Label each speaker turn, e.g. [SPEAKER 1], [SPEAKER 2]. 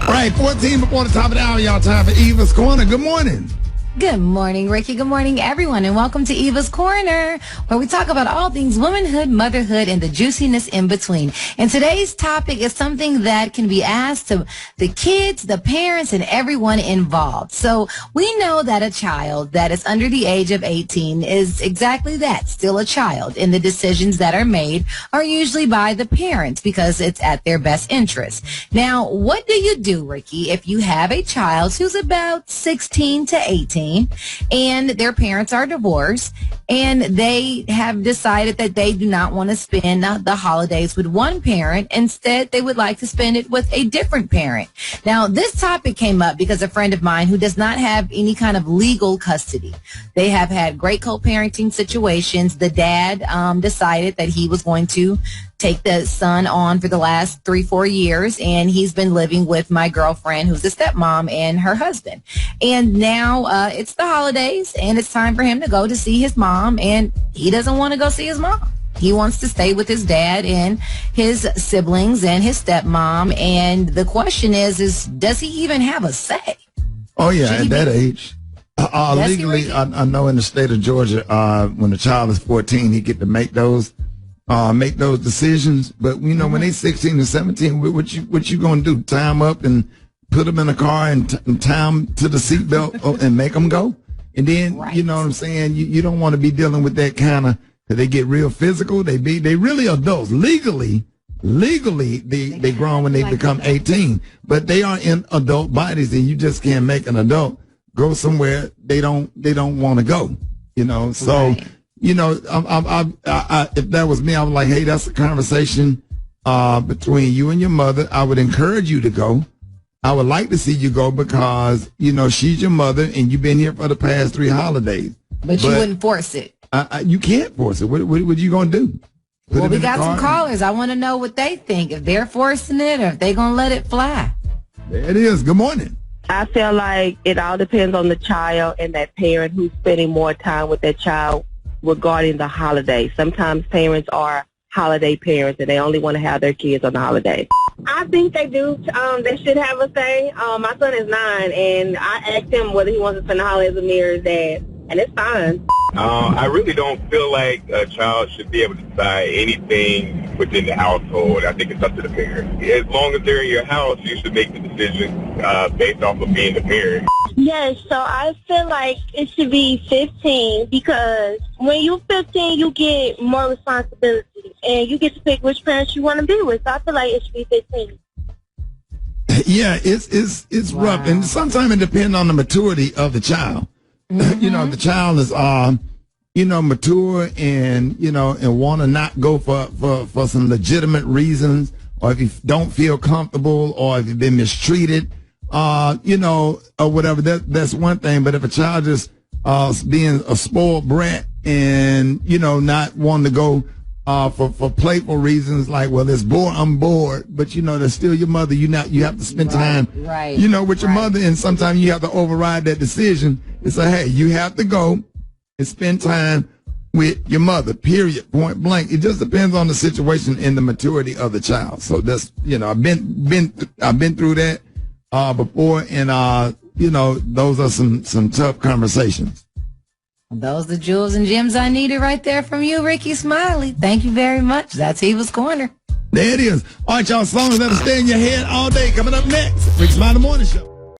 [SPEAKER 1] Right, 14 before the top of the hour, y'all. Time for Eva's Corner. Good morning.
[SPEAKER 2] Good morning, Ricky. Good morning, everyone, and welcome to Eva's Corner, where we talk about all things womanhood, motherhood, and the juiciness in between. And today's topic is something that can be asked to the kids, the parents, and everyone involved. So we know that a child that is under the age of 18 is exactly that, still a child, and the decisions that are made are usually by the parents because it's at their best interest. Now, what do you do, Ricky, if you have a child who's about 16 to 18? And their parents are divorced, and they have decided that they do not want to spend the holidays with one parent. Instead, they would like to spend it with a different parent. Now, this topic came up because a friend of mine who does not have any kind of legal custody, they have had great co-parenting situations. The dad decided that he was going to take the son on for the last 3-4 years, and he's been living with my girlfriend, who's the stepmom, and her husband. And now it's the holidays, and it's time for him to go to see his mom, and he doesn't want to go see his mom. He wants to stay with his dad and his siblings and his stepmom. And the question is does he even have a say?
[SPEAKER 1] Oh, yeah, at that age. Legally, I know in the state of Georgia, when the child is 14, he get to make those decisions. But you know, when they 16 and 17, what you gonna do? Tie them up and put them in a car and tie them to the seatbelt and make them go? And then you know what I'm saying? You don't want to be dealing with that kind of. They get real physical. They really adults. Legally they grown when they become 18, but they are in adult bodies, and you just can't make an adult go somewhere they don't want to go. You know, so. Right. You know, if that was me, I was like, hey, that's a conversation between you and your mother. I would encourage you to go. I would like to see you go because, you know, she's your mother and you've been here for the past 3 holidays.
[SPEAKER 2] But you wouldn't force it.
[SPEAKER 1] You can't force it. What you going to do?
[SPEAKER 2] Well, we got some callers. I want to know what they think, if they're forcing it or if they're going to let it fly.
[SPEAKER 1] There it is. Good morning.
[SPEAKER 3] I feel like it all depends on the child and that parent who's spending more time with that child regarding the holiday. Sometimes parents are holiday parents and they only want to have their kids on the holiday.
[SPEAKER 4] I think they do. They should have a say. My son is 9, and I asked him whether he wants to spend the holidays with me or his dad, and it's fine.
[SPEAKER 5] I really don't feel like a child should be able to decide anything within the household. I think it's up to the parent. As long as they're in your house, you should make the decision based off of being the parent.
[SPEAKER 4] Yes, so I feel like it should be 15 because when you're 15, you get more responsibility and you get to pick which parents you want to be with. So I feel like it should be 15.
[SPEAKER 1] Yeah, it's rough, and sometimes it depends on the maturity of the child. Mm-hmm. You know, the child is mature and and want to not go for some legitimate reasons, or if you don't feel comfortable, or if you've been mistreated. Or whatever, that's one thing. But if a child just being a spoiled brat and not wanting to go for playful reasons, like, well, it's bored, I'm bored, but they're still your mother. You have to spend time with your mother, and sometimes you have to override that decision and say, hey, you have to go and spend time with your mother, period, point blank. It just depends on the situation and the maturity of the child. So that's I've been through that before, and those are some tough conversations.
[SPEAKER 2] Those are the jewels and gems I needed right there from you, Ricky Smiley. Thank you very much. That's Eva's Corner.
[SPEAKER 1] There it is. All right, y'all, songs that'll stay in your head all day. Coming up next, Ricky Smiley Morning Show.